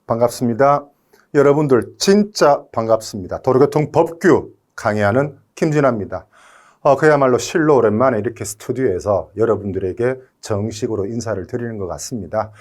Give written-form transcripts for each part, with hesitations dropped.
반갑습니다. 여러분들 진짜 반갑습니다. 도로교통 법규 강의하는 김진아입니다. 그야말로 실로 오랜만에 이렇게 스튜디오에서 여러분들에게 정식으로 인사를 드리는 것 같습니다.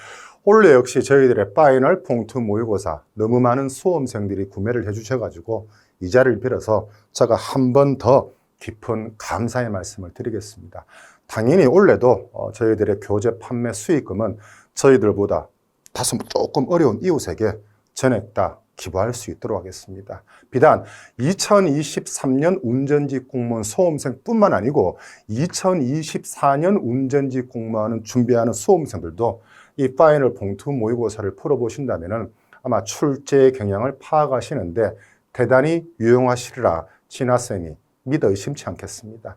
올해 역시 저희들의 파이널 봉투 모의고사 너무 많은 수험생들이 구매를 해주셔가지고 이 자리를 빌어서 제가 한 번 더 깊은 감사의 말씀을 드리겠습니다. 당연히 올해도 저희들의 교재 판매 수익금은 저희들보다 다소 조금 어려운 이웃에게 전액 다 기부할 수 있도록 하겠습니다. 비단 2023년 운전직 공무원 수험생뿐만 아니고 2024년 운전직 공무원을 준비하는 수험생들도 이 파이널 봉투 모의고사를 풀어보신다면 아마 출제 경향을 파악하시는데 대단히 유용하시리라 진아쌤이 믿어 의심치 않겠습니다.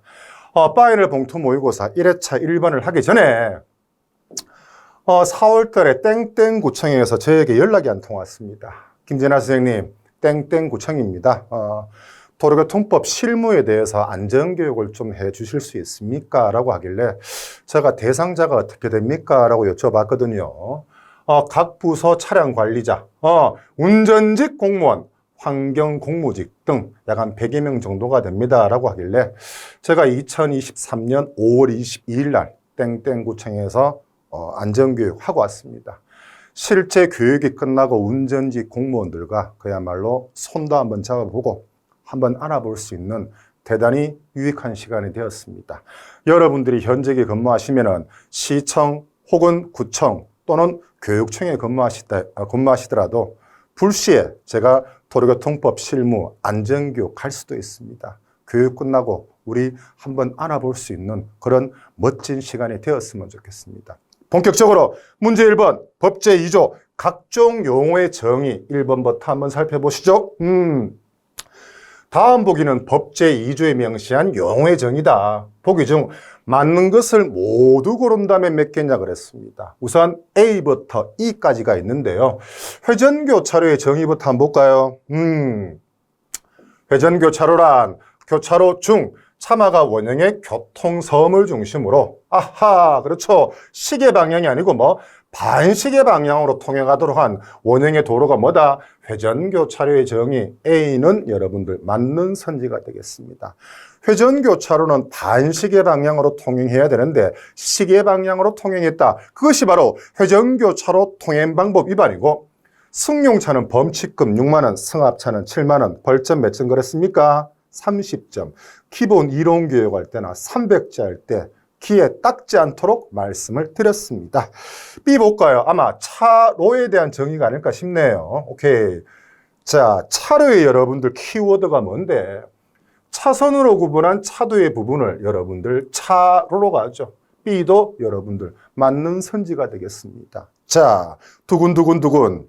파이널 봉투 모의고사 1회차 1번을 하기 전에 4월 달에 땡땡구청에서 저에게 연락이 한 통 왔습니다. 김진아 선생님, 땡땡구청입니다. 도로교통법 실무에 대해서 안전교육을 좀 해주실 수 있습니까? 라고 하길래 제가 대상자가 어떻게 됩니까? 라고 여쭤봤거든요. 각 부서 차량관리자, 운전직 공무원, 환경공무직 등 약 한 100여 명 정도가 됩니다. 라고 하길래 제가 2023년 5월 22일 날 땡땡구청에서 안전교육 하고 왔습니다. 실제 교육이 끝나고 운전직 공무원들과 그야말로 손도 한번 잡아보고 한번 알아볼 수 있는 대단히 유익한 시간이 되었습니다. 여러분들이 현직에 근무하시면은 시청 혹은 구청 또는 교육청에 근무하시더라도 불시에 제가 도로교통법 실무 안전교육 할 수도 있습니다. 교육 끝나고 우리 한번 알아볼 수 있는 그런 멋진 시간이 되었으면 좋겠습니다. 본격적으로 문제 1번 법제 2조 각종 용어의 정의 1번부터 한번 살펴보시죠. 다음 보기는 법제 2조에 명시한 용어의 정의다. 보기 중 맞는 것을 모두 고른다면 몇 개냐 그랬습니다. 우선 A부터 E까지가 있는데요. 회전교차로의 정의부터 한번 볼까요? 회전교차로란 교차로 중 차마가 원형의 교통섬을 중심으로 그렇죠. 시계 방향이 아니고 반시계 방향으로 통행하도록 한 원형의 도로가 뭐다? 회전교차로의 정의 A는 여러분들 맞는 선지가 되겠습니다. 회전교차로는 반시계 방향으로 통행해야 되는데 시계 방향으로 통행했다. 그것이 바로 회전교차로 통행 방법 위반이고 승용차는 범칙금 6만 원, 승합차는 7만 원, 벌점 몇 점 그랬습니까? 30점. 기본 이론 교육할 때나 300자 할 때 귀에 닦지 않도록 말씀을 드렸습니다. B 볼까요? 아마 차로에 대한 정의가 아닐까 싶네요. 오케이. 자, 차로의 여러분들 키워드가 뭔데? 차선으로 구분한 차도의 부분을 여러분들 차로로 가죠. B도 여러분들 맞는 선지가 되겠습니다. 자, 두근두근두근.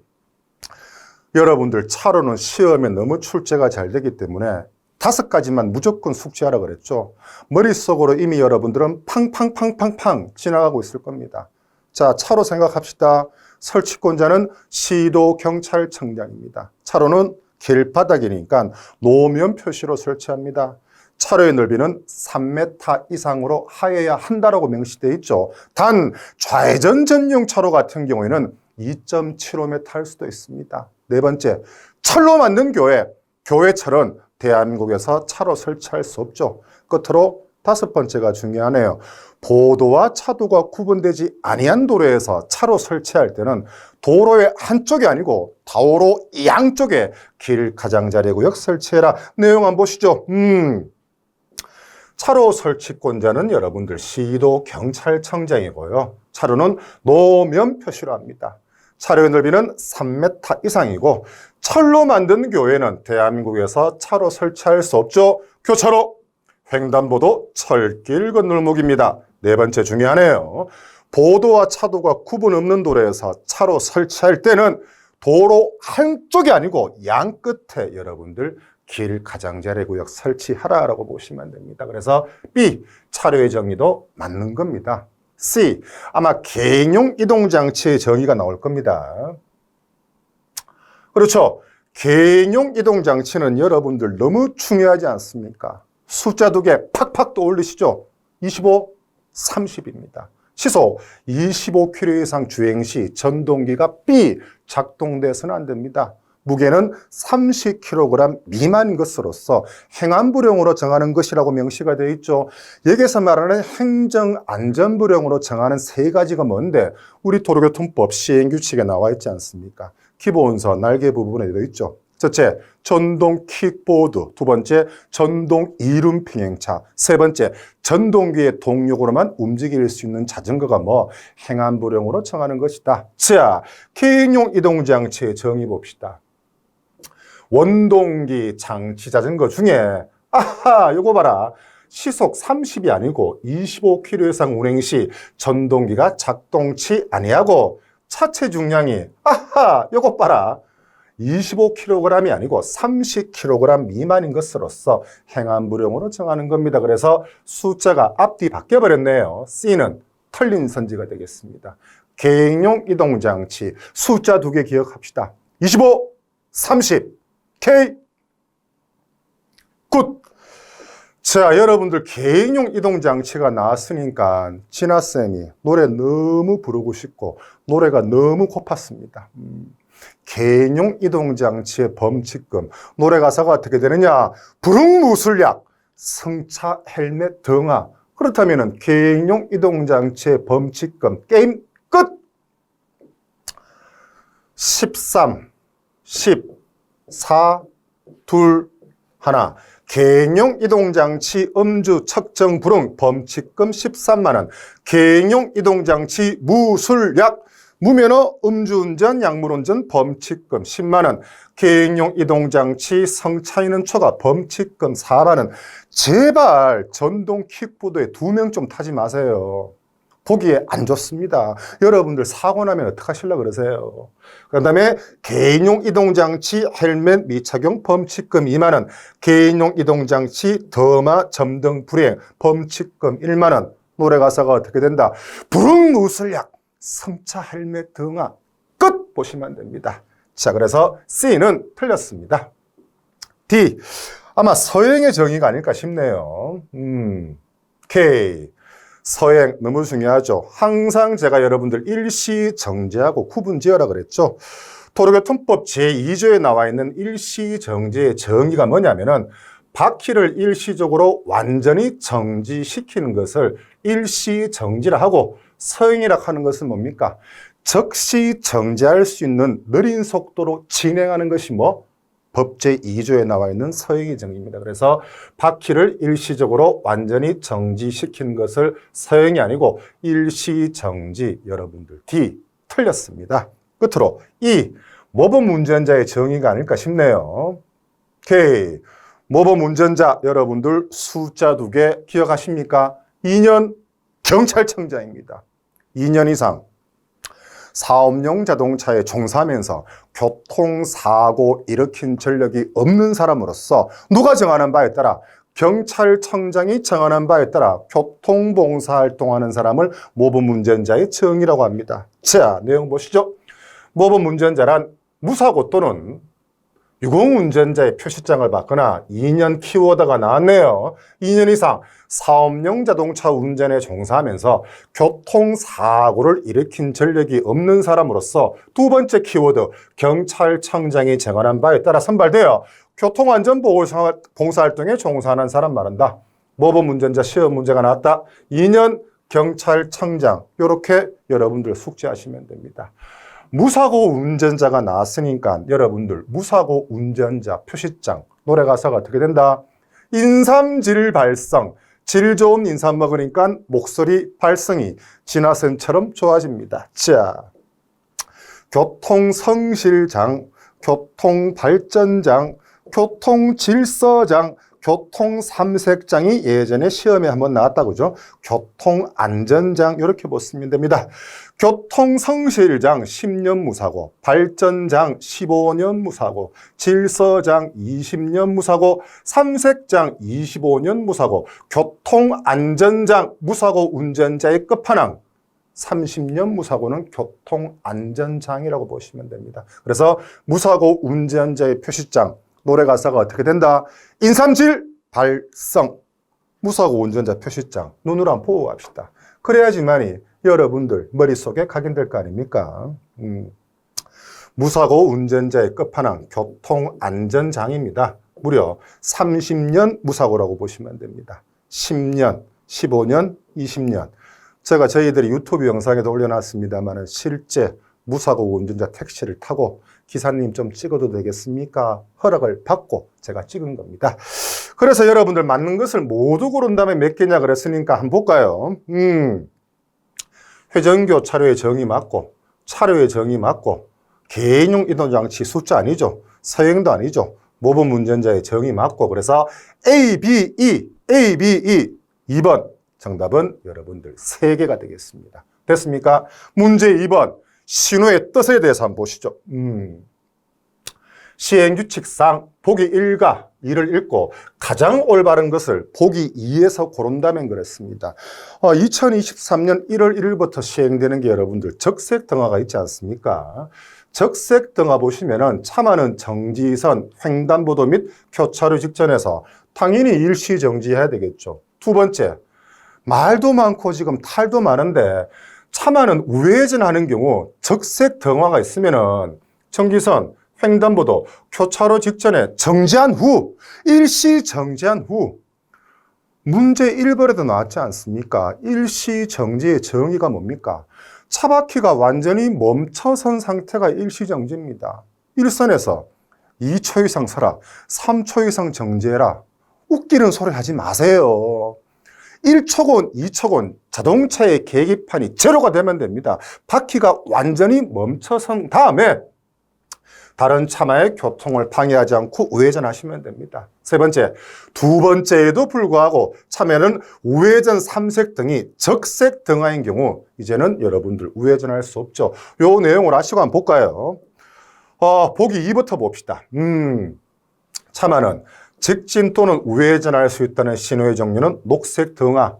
여러분들 차로는 시험에 너무 출제가 잘 되기 때문에 5가지만 무조건 숙지하라 그랬죠. 머릿속으로 이미 여러분들은 팡팡팡팡팡 지나가고 있을 겁니다. 자, 차로 생각합시다. 설치권자는 시도경찰청장입니다. 차로는 길바닥이니까 노면 표시로 설치합니다. 차로의 넓이는 3m 이상으로 하여야 한다라고 명시되어 있죠. 단 좌회전 전용 차로 같은 경우에는 2.75m 할 수도 있습니다. 네 번째, 철로 만든 교회철은 대한민국에서 차로 설치할 수 없죠. 끝으로 5번째가 중요하네요. 보도와 차도가 구분되지 아니한 도로에서 차로 설치할 때는 도로의 한쪽이 아니고 도로 양쪽에 길 가장자리구역 설치해라. 내용 한번 보시죠. 차로 설치권자는 여러분들 시도경찰청장이고요. 차로는 노면 표시로 합니다. 차로의 넓이는 3m 이상이고 철로 만든 교회는 대한민국에서 차로 설치할 수 없죠. 교차로, 횡단보도, 철길 건널목입니다. 네 번째 중요하네요. 보도와 차도가 구분 없는 도로에서 차로 설치할 때는 도로 한쪽이 아니고 양 끝에 여러분들 길 가장자리 구역 설치하라라고 보시면 됩니다. 그래서 B, 차로의 정의도 맞는 겁니다. C, 아마 개인용 이동장치의 정의가 나올 겁니다. 그렇죠. 개인용 이동장치는 여러분들 너무 중요하지 않습니까? 숫자 2개 팍팍 떠올리시죠? 25, 30입니다. 시속 25km 이상 주행 시 전동기가 B 작동돼서는 안 됩니다. 무게는 30kg 미만인 것으로서 행안부령으로 정하는 것이라고 명시가 되어 있죠. 여기서 말하는 행정안전부령으로 정하는 세 가지가 뭔데 우리 도로교통법 시행규칙에 나와 있지 않습니까? 기본서 날개 부분에 되어 있죠. 첫째, 전동 킥보드. 두 번째, 전동 이륜 평행차. 세 번째, 전동기의 동력으로만 움직일 수 있는 자전거가 뭐 행안부령으로 정하는 것이다. 자, 개인용 이동장치의 정의 봅시다. 원동기 장치 자전거 중에 아하 요거 봐라. 시속 30이 아니고 25km 이상 운행 시 전동기가 작동치 아니하고 차체 중량이 아하 요거 봐라. 25kg이 아니고 30kg 미만인 것으로서 행안부령으로 정하는 겁니다. 그래서 숫자가 앞뒤 바뀌어 버렸네요. C는 틀린 선지가 되겠습니다. 개인용 이동장치 숫자 2개 기억합시다. 25, 30, K. 굿. 자, 여러분들 개인용 이동장치가 나왔으니까 진아쌤이 노래 너무 부르고 싶고 노래가 너무 고팠습니다. 개인용 이동장치의 범칙금. 노래 가사가 어떻게 되느냐? 불응무술약, 승차 헬멧 등하. 그렇다면 개인용 이동장치의 범칙금. 게임 끝! 13, 10, 4, 2, 1. 개인용 이동장치 음주 측정 불응 범칙금 13만 원. 개인용 이동장치 무술약 무면허 음주운전 약물운전 범칙금 10만 원. 개인용 이동장치 성차인은 초과 범칙금 4만 원. 제발 전동 킥보드에 2명 좀 타지 마세요. 보기에 안 좋습니다. 여러분들 사고 나면 어떡하시려고 그러세요? 그 다음에 개인용 이동장치 헬멧 미착용 범칙금 2만 원. 개인용 이동장치 더마 점등 불이행 범칙금 1만 원. 노래 가사가 어떻게 된다? 불응무술약 승차 헬멧 등하 끝 보시면 됩니다. 자, 그래서 C는 틀렸습니다. D 아마 서행의 정의가 아닐까 싶네요. K 서행 너무 중요하죠. 항상 제가 여러분들 일시정지하고 구분지어라 그랬죠. 도로교통법 제2조에 나와 있는 일시정지의 정의가 뭐냐면은 바퀴를 일시적으로 완전히 정지시키는 것을 일시정지라 하고 서행이라 하는 것은 뭡니까? 즉시 정지할 수 있는 느린 속도로 진행하는 것이 뭐? 법 제2조에 나와 있는 서행의 정의입니다. 그래서 바퀴를 일시적으로 완전히 정지시키는 것을 서행이 아니고 일시정지. 여러분들 D 틀렸습니다. 끝으로 E 모범 운전자의 정의가 아닐까 싶네요. K 모범 운전자 여러분들 숫자 2개 기억하십니까? 2년 경찰청장입니다. 2년 이상 사업용 자동차에 종사하면서 교통사고 일으킨 전력이 없는 사람으로서 누가 정하는 바에 따라 경찰청장이 정하는 바에 따라 교통봉사활동하는 사람을 모범운전자의 정의라고 합니다. 자, 내용 보시죠. 모범운전자란 무사고 또는 유공운전자의 표시장을 받거나 2년 키워드가 나왔네요. 2년 이상 사업용 자동차 운전에 종사하면서 교통사고를 일으킨 전력이 없는 사람으로서 두 번째 키워드 경찰청장이 정하는 바에 따라 선발되어 교통안전보호봉사활동에 종사하는 사람 말한다. 모범운전자 시험 문제가 나왔다. 2년 경찰청장 이렇게 여러분들 숙지하시면 됩니다. 무사고 운전자가 나왔으니까 여러분들 무사고 운전자 표시장 노래 가사가 어떻게 된다? 인삼질 발성 질 좋은 인삼 먹으니까 목소리 발성이 진화선처럼 좋아집니다. 자, 교통성실장, 교통발전장, 교통질서장, 교통삼색장이 예전에 시험에 한번 나왔다고 그죠? 교통안전장 이렇게 보시면 됩니다. 교통성실장 10년 무사고, 발전장 15년 무사고, 질서장 20년 무사고, 삼색장 25년 무사고, 교통안전장 무사고 운전자의 끝판왕 30년 무사고는 교통안전장이라고 보시면 됩니다. 그래서 무사고 운전자의 표시장 노래 가사가 어떻게 된다? 인삼질 발성 무사고 운전자 표시장 눈으로 한번 보고 갑시다. 그래야지만이 여러분들 머릿속에 각인될 거 아닙니까? 무사고 운전자의 끝판왕 교통안전장입니다. 무려 30년 무사고라고 보시면 됩니다. 10년, 15년, 20년. 제가 저희들이 유튜브 영상에도 올려놨습니다만 실제 무사고 운전자 택시를 타고 기사님 좀 찍어도 되겠습니까? 허락을 받고 제가 찍은 겁니다. 그래서 여러분들 맞는 것을 모두 고른 다음에 몇 개냐 그랬으니까 한번 볼까요? 회전교 차로의 정의 맞고 차로의 정의 맞고 개인용 이동장치 숫자 아니죠. 서행도 아니죠. 모범 운전자의 정의 맞고 그래서 A, B, E, A, B, E 2번 정답은 여러분들 3개가 되겠습니다. 됐습니까? 문제 2번 신호의 뜻에 대해서 한번 보시죠. 시행규칙상 보기 1과 2를 읽고 가장 올바른 것을 보기 2에서 고른다면 그렇습니다. 2023년 1월 1일부터 시행되는 게 여러분들 적색 등화가 있지 않습니까? 적색 등화 보시면은 차만은 정지선, 횡단보도 및 교차로 직전에서 당연히 일시 정지해야 되겠죠. 두 번째, 말도 많고 지금 탈도 많은데 차만은 우회전하는 경우 적색 등화가 있으면은 정지선, 횡단보도, 교차로 직전에 정지한 후, 일시 정지한 후 문제 1번에도 나왔지 않습니까? 일시 정지의 정의가 뭡니까? 차바퀴가 완전히 멈춰선 상태가 일시 정지입니다. 일선에서 2초 이상 서라, 3초 이상 정지해라. 웃기는 소리 하지 마세요. 1초건, 2초건 자동차의 계기판이 제로가 되면 됩니다. 바퀴가 완전히 멈춰선 다음에 다른 차마의 교통을 방해하지 않고 우회전하시면 됩니다. 세 번째, 두 번째에도 불구하고 차매는 우회전 3색 등이 적색 등화인 경우 이제는 여러분들 우회전할 수 없죠. 요 내용을 아시고 한번 볼까요? 보기 2부터 봅시다. 차마는 직진 또는 우회전할 수 있다는 신호의 종류는 녹색 등화.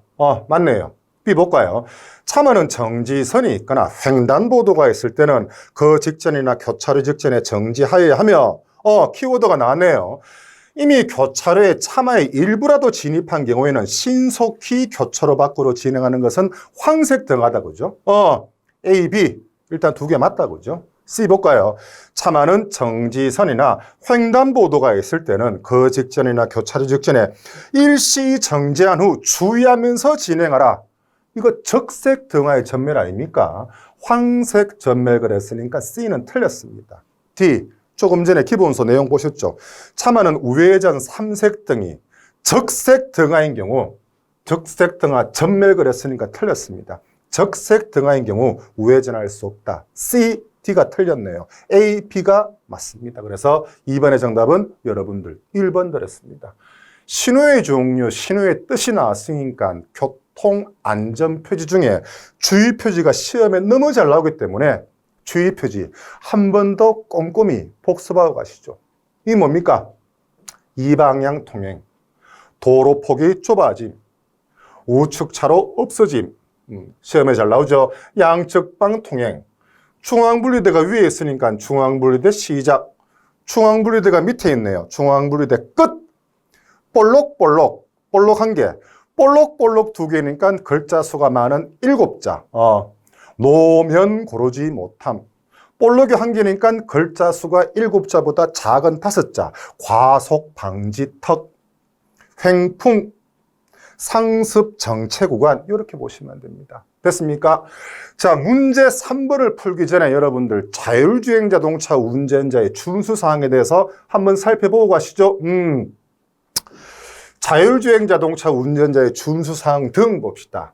맞네요. B 볼까요? 차만은 정지선이 있거나 횡단보도가 있을 때는 그 직전이나 교차로 직전에 정지하여야 하며 키워드가 나왔네요. 이미 교차로에 차마의 일부라도 진입한 경우에는 신속히 교차로 밖으로 진행하는 것은 황색 등하다 그죠? A, B 일단 두 개 맞다 그죠? C 볼까요? 차마는 정지선이나 횡단보도가 있을 때는 그 직전이나 교차로 직전에 일시 정지한 후 주의하면서 진행하라. 이거 적색 등화의 전멸 아닙니까? 황색 전멸 그랬으니까 C는 틀렸습니다. D, 조금 전에 기본서 내용 보셨죠? 차마는 우회전 3색 등이 적색 등화인 경우 적색 등화 전멸 그랬으니까 틀렸습니다. 적색 등화인 경우 우회전할 수 없다. C, D가 틀렸네요. A, B가 맞습니다. 그래서 2번의 정답은 여러분들 1번 들었습니다. 신호의 종류, 신호의 뜻이 나왔으니까 교통안전표지 중에 주의표지가 시험에 너무 잘 나오기 때문에 주의표지 한 번 더 꼼꼼히 복습하고 가시죠. 이게 뭡니까? 이방향 통행, 도로폭이 좁아짐, 우측차로 없어짐, 시험에 잘 나오죠. 양측방 통행, 중앙분리대가 위에 있으니까 중앙분리대 시작, 중앙분리대가 밑에 있네요. 중앙분리대 끝, 볼록볼록, 볼록 한 개, 볼록볼록 두 개니까 글자 수가 많은 7자. 노면 고르지 못함. 볼록이 한 개니까 글자 수가 7자보다 작은 5자. 과속 방지 턱, 횡풍, 상습 정체 구간 이렇게 보시면 됩니다. 됐습니까? 자, 문제 3번을 풀기 전에 여러분들 자율주행 자동차 운전자의 준수사항에 대해서 한번 살펴보고 가시죠. 자율주행 자동차 운전자의 준수사항 등 봅시다.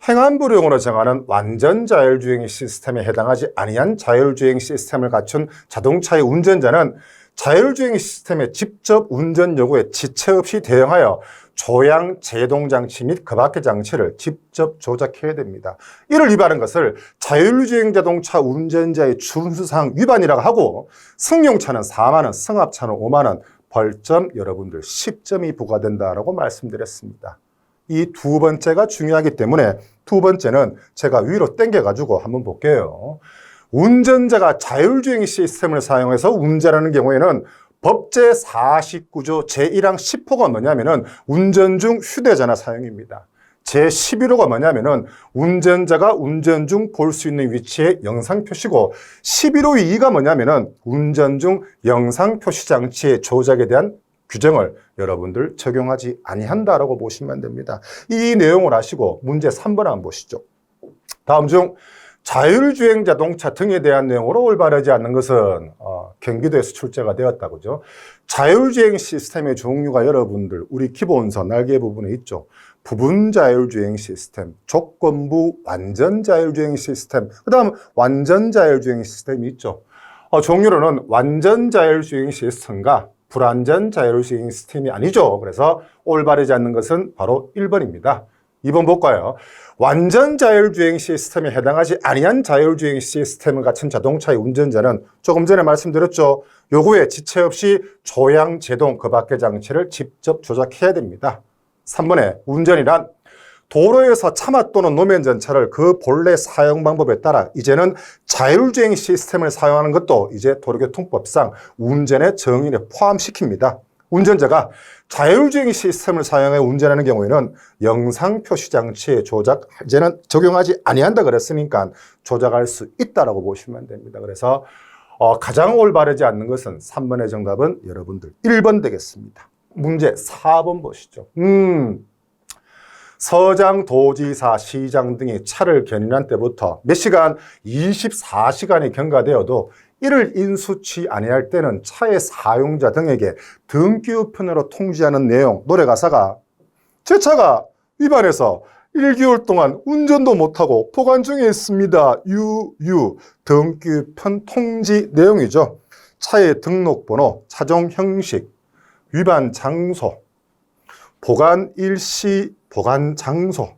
행안부령으로 정하는 완전 자율주행 시스템에 해당하지 아니한 자율주행 시스템을 갖춘 자동차의 운전자는 자율주행 시스템의 직접 운전 요구에 지체 없이 대응하여 조향, 제동장치 및 그 밖의 장치를 직접 조작해야 됩니다. 이를 위반한 것을 자율주행 자동차 운전자의 준수사항 위반이라고 하고 승용차는 4만 원, 승합차는 5만 원, 벌점 여러분들 10점이 부과된다라고 말씀드렸습니다. 이 두 번째가 중요하기 때문에 두 번째는 제가 위로 당겨가지고 한번 볼게요. 운전자가 자율주행 시스템을 사용해서 운전하는 경우에는 법제 49조 제1항 10호가 뭐냐면은 운전 중 휴대전화 사용입니다. 제11호가 뭐냐면은 운전자가 운전 중 볼 수 있는 위치의 영상 표시고 11호 2가 뭐냐면은 운전 중 영상 표시 장치의 조작에 대한 규정을 여러분들 적용하지 아니한다라고 보시면 됩니다. 이 내용을 아시고 문제 3번 한번 보시죠. 다음 중 자율주행 자동차 등에 대한 내용으로 올바르지 않는 것은 경기도에서 출제가 되었다고죠. 자율주행 시스템의 종류가 여러분들 우리 기본서 날개 부분에 있죠. 부분 자율주행 시스템, 조건부 완전 자율주행 시스템, 그 다음 완전 자율주행 시스템이 있죠. 종류로는 완전 자율주행 시스템과 불완전 자율주행 시스템이 아니죠. 그래서 올바르지 않는 것은 바로 1번입니다. 2번 볼까요? 완전 자율주행 시스템에 해당하지 아니한 자율주행 시스템을 갖춘 자동차의 운전자는 조금 전에 말씀드렸죠. 요구에 지체 없이 조향, 제동, 그 밖의 장치를 직접 조작해야 됩니다. 3번에 운전이란 도로에서 차마 또는 노면전차를 그 본래 사용 방법에 따라 이제는 자율주행 시스템을 사용하는 것도 이제 도로교통법상 운전의 정의를 포함시킵니다. 운전자가 자율주행 시스템을 사용해 운전하는 경우에는 영상 표시 장치의 조작 이제는 적용하지 아니한다 그랬으니까 조작할 수 있다라고 보시면 됩니다. 그래서 가장 올바르지 않는 것은 3번의 정답은 여러분들 1번 되겠습니다. 문제 4번 보시죠. 서장, 도지사, 시장 등이 차를 견인한 때부터 몇 시간? 24시간이 경과되어도 이를 인수치 아니할 때는 차의 사용자 등에게 등기 우편으로 통지하는 내용 노래 가사가 제 차가 위반해서 1개월 동안 운전도 못하고 보관 중에 있습니다. 유유 등기 우편 통지 내용이죠. 차의 등록번호, 차종 형식, 위반 장소, 보관 일시, 보관 장소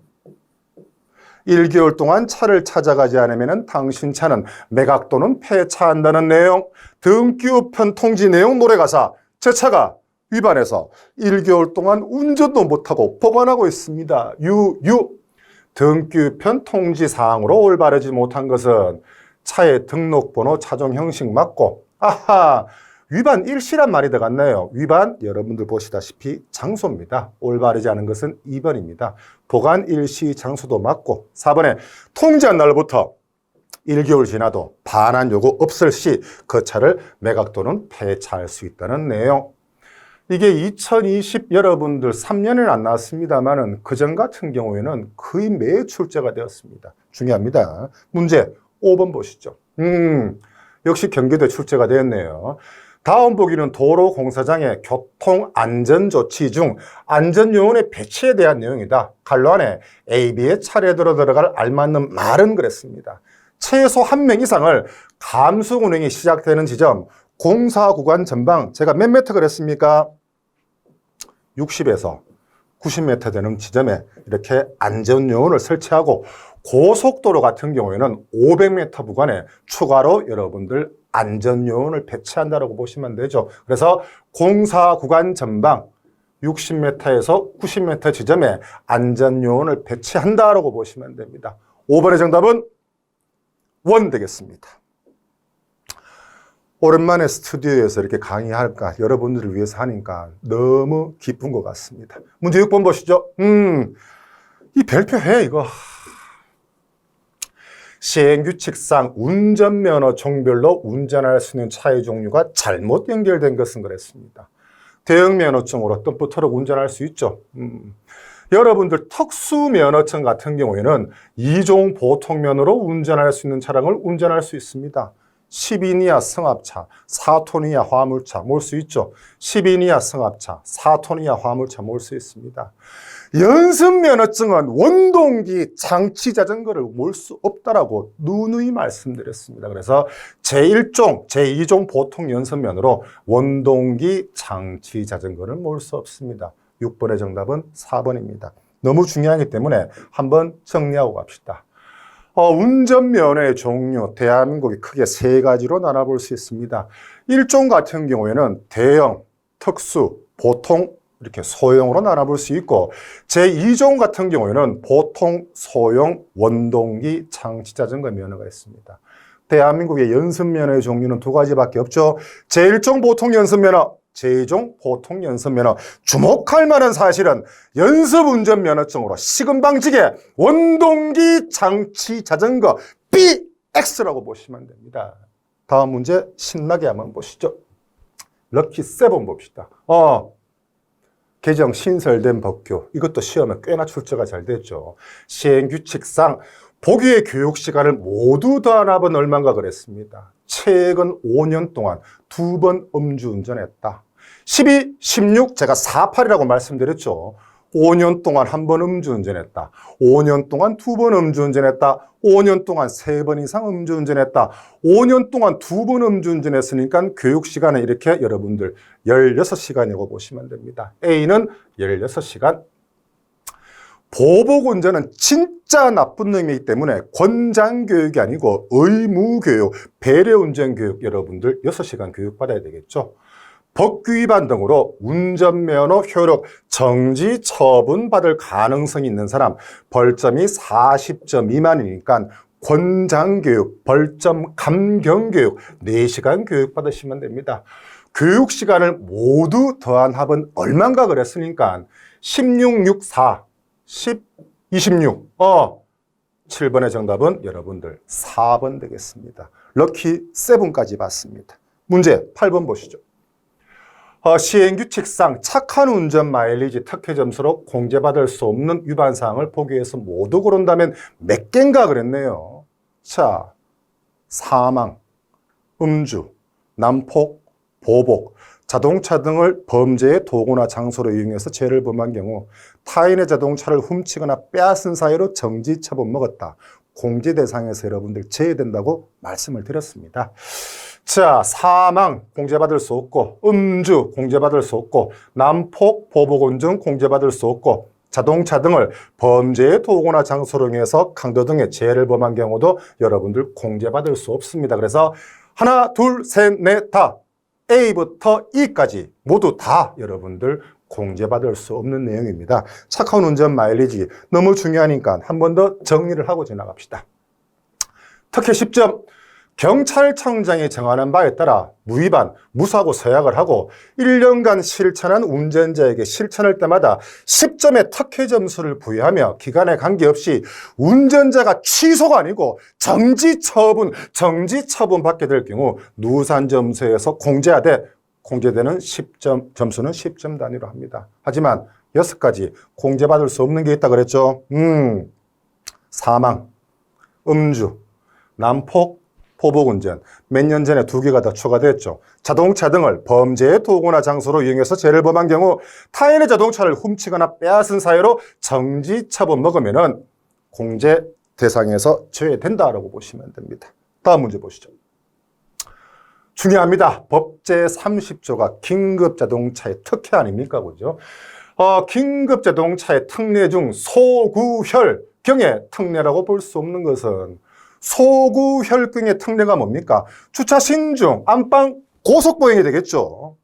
1개월 동안 차를 찾아가지 않으면 당신 차는 매각 또는 폐차한다는 내용, 등기 우편 통지 내용 노래 가사 제 차가 위반해서 1개월 동안 운전도 못하고 보관하고 있습니다. 유유 등기 우편 통지 사항으로 올바르지 못한 것은 차의 등록번호, 차종 형식 맞고 아하 위반 일시란 말이 들어갔네요. 위반 여러분들 보시다시피 장소입니다. 올바르지 않은 것은 2번입니다. 보관 일시 장소도 맞고 4번에 통지한 날부터 1개월 지나도 반환 요구 없을 시 그 차를 매각 또는 폐차할 수 있다는 내용. 이게 2020 여러분들 3년에는 안 나왔습니다만은 그전 같은 경우에는 거의 매해 출제가 되었습니다. 중요합니다. 문제 5번 보시죠. 역시 경기도에 출제가 되었네요. 다음 보기는 도로공사장의 교통안전조치 중 안전요원의 배치에 대한 내용이다. 갈로 안에 A, B의 차례대로 들어갈 알맞는 말은 그랬습니다. 최소 1명 이상을 감속 운행이 시작되는 지점 공사구간 전방 제가 몇 미터 그랬습니까? 60에서 90m 되는 지점에 이렇게 안전요원을 설치하고 고속도로 같은 경우에는 500m 구간에 추가로 여러분들 안전요원을 배치한다고 보시면 되죠. 그래서 공사구간 전방 60m에서 90m 지점에 안전요원을 배치한다고 보시면 됩니다. 5번의 정답은 1 되겠습니다. 오랜만에 스튜디오에서 이렇게 강의할까 여러분들을 위해서 하니까 너무 기쁜 것 같습니다. 문제 6번 보시죠. 이 별표해 이거. 시행규칙상 운전면허 종별로 운전할 수 있는 차의 종류가 잘못 연결된 것은 그랬습니다. 대형면허증으로 덤프트럭 운전할 수 있죠. 여러분들 특수면허증 같은 경우에는 2종 보통면허로 운전할 수 있는 차량을 운전할 수 있습니다. 10인 이하 승합차, 4톤 이하 화물차 몰 수 있죠. 10인 이하 승합차, 4톤 이하 화물차 몰 수 있습니다. 연습면허증은 원동기 장치 자전거를 몰 수 없다라고 누누이 말씀드렸습니다. 그래서 제1종, 제2종 보통 연습면허로 원동기 장치 자전거를 몰 수 없습니다. 6번의 정답은 4번입니다. 너무 중요하기 때문에 한번 정리하고 갑시다. 운전면허의 종류, 대한민국이 크게 3가지로 나눠볼 수 있습니다. 1종 같은 경우에는 대형, 특수, 보통 이렇게 소형으로 나눠볼 수 있고 제2종 같은 경우에는 보통, 소형, 원동기, 장치자전거 면허가 있습니다. 대한민국의 연습면허의 종류는 2가지밖에 없죠. 제1종 보통 연습면허, 제2종 보통연습면허. 주목할 만한 사실은 연습운전면허증으로 시금방지게 원동기 장치 자전거 BX라고 보시면 됩니다. 다음 문제 신나게 한번 보시죠. 럭키 7 봅시다. 개정 신설된 법규. 이것도 시험에 꽤나 출제가 잘 됐죠. 시행규칙상 복위의 교육 시간을 모두 더하면 얼마인가 그랬습니다. 최근 5년 동안 2번 음주운전했다. 12, 16 제가 48이라고 말씀드렸죠. 5년 동안 1번 음주운전했다. 5년 동안 2번 음주운전했다. 5년 동안 3번 이상 음주운전했다. 5년 동안 2번 음주운전했으니까 교육시간은 이렇게 여러분들 16시간이라고 보시면 됩니다. A는 16시간. 보복운전은 진짜 나쁜 놈이기 때문에 권장교육이 아니고 의무교육, 배려운전교육 여러분들 6시간 교육받아야 되겠죠. 법규 위반 등으로 운전면허 효력 정지 처분받을 가능성이 있는 사람 벌점이 40점 미만이니까 권장교육, 벌점 감경교육 4시간 교육받으시면 됩니다. 교육시간을 모두 더한 합은 얼마인가 그랬으니까 16, 6, 4, 10, 26 7번의 정답은 여러분들 4번 되겠습니다. 럭키 7까지 봤습니다. 문제 8번 보시죠. 시행규칙상 착한 운전 마일리지 특혜 점수로 공제받을 수 없는 위반사항을 보기위해서 모두 고른다면 몇 개인가 그랬네요. 자, 사망, 음주, 난폭, 보복, 자동차 등을 범죄의 도구나 장소로 이용해서 죄를 범한 경우 타인의 자동차를 훔치거나 빼앗은 사유로 정지 처분 먹었다. 공제 대상에서 여러분들 제외된다고 말씀을 드렸습니다. 자, 사망 공제받을 수 없고, 음주 공제받을 수 없고, 난폭, 보복운전 공제받을 수 없고, 자동차 등을 범죄의 도구나 장소로 이용해서 강도 등의 죄를 범한 경우도 여러분들 공제받을 수 없습니다. 그래서 하나, 둘, 셋, 넷, 다 A부터 E까지 모두 다 여러분들 공제받을 수 없는 내용입니다. 착한 운전 마일리지 너무 중요하니까 한 번 더 정리를 하고 지나갑시다. 특히 10점. 경찰청장이 정하는 바에 따라 무위반, 무사고 서약을 하고 1년간 실천한 운전자에게 실천할 때마다 10점의 특혜 점수를 부여하며 기간에 관계없이 운전자가 취소가 아니고 정지 처분 받게 될 경우 누산 점수에서 공제하되 공제되는 10점, 점수는 10점 단위로 합니다. 하지만 6가지 공제받을 수 없는 게 있다 그랬죠. 사망, 음주, 난폭, 보복운전, 몇 년 전에 2개가 더 추가됐죠. 자동차 등을 범죄의 도구나 장소로 이용해서 죄를 범한 경우 타인의 자동차를 훔치거나 빼앗은 사유로 정지 처분 먹으면은 공제 대상에서 제외된다라고 보시면 됩니다. 다음 문제 보시죠. 중요합니다. 법 제30조가 긴급자동차의 특혜 아닙니까? 그죠? 긴급자동차의 특례 중 소구혈경의 특례라고 볼 수 없는 것은 소구혈경의 특례가 뭡니까? 주차 신중, 안방 고속보행이 되겠죠.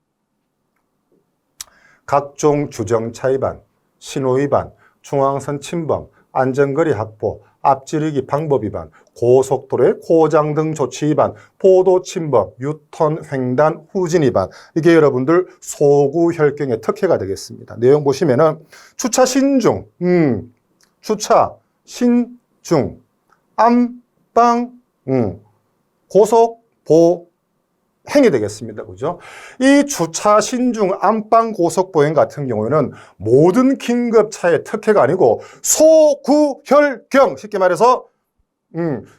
각종 주정차 위반, 신호 위반, 중앙선 침범, 안전거리 확보, 앞지르기 방법 위반, 고속도로의 고장 등 조치 위반, 보도 침범, 유턴, 횡단, 후진 위반. 이게 여러분들 소구혈경의 특혜가 되겠습니다. 내용 보시면은 주차 신중, 주차 신중, 안방, 고속, 보행이 되겠습니다. 그죠? 이 주차 신중, 안방, 고속, 보행 같은 경우에는 모든 긴급차의 특혜가 아니고 소구혈경, 쉽게 말해서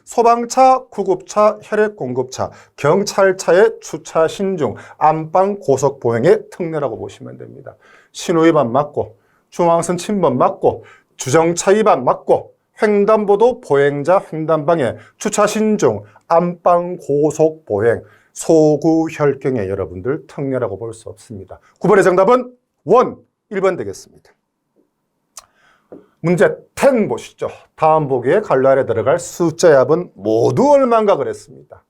소방차, 구급차, 혈액공급차, 경찰차의 주차 신중, 안방, 고속, 보행의 특례라고 보시면 됩니다. 신호위반 맞고, 중앙선 침범 맞고, 주정차 위반 맞고, 횡단보도 보행자 횡단방해, 주차 신중, 안방 고속 보행, 소구혈경의 여러분들 특례라고 볼 수 없습니다. 9번의 정답은 1번 되겠습니다. 문제 10 보시죠. 다음 보기에 괄호 아래 들어갈 숫자의 합은 모두 얼마인가 그랬습니다.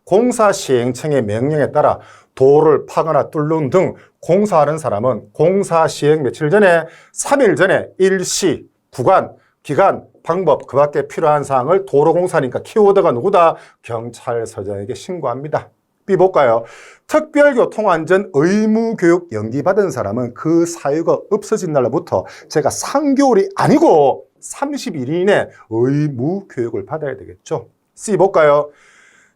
공사 시행청의 명령에 따라 도로를 파거나 뚫는 등 공사하는 사람은 공사 시행 며칠 전에 3일 전에 일시, 구간, 기간, 방법, 그 밖에 필요한 사항을 도로공사니까 키워드가 누구다? 경찰서장에게 신고합니다. B 볼까요? 특별교통안전 의무교육 연기받은 사람은 그 사유가 없어진 날로부터 제가 3개월이 아니고 30일 이내 의무교육을 받아야 되겠죠. C 볼까요?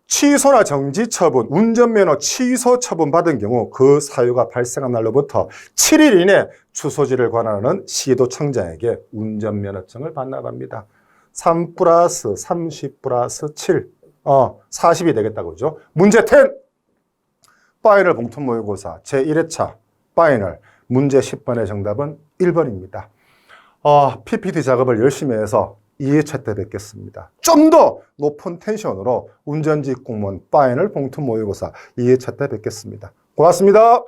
취소나 정지 처분, 운전면허 취소 처분 받은 경우 그 사유가 발생한 날로부터 7일 이내 주소지를 관할하는 시도청장에게 운전면허증을 반납합니다. 3 플러스 30 플러스 7, 40이 되겠다고 그죠? 문제 10! 파이널 봉투 모의고사 제1회차 파이널 문제 10번의 정답은 1번입니다. PPT 작업을 열심히 해서 2회차 때 뵙겠습니다. 좀 더 높은 텐션으로 운전직 공무원 파이널 봉투 모의고사 2회차 때 뵙겠습니다. 고맙습니다.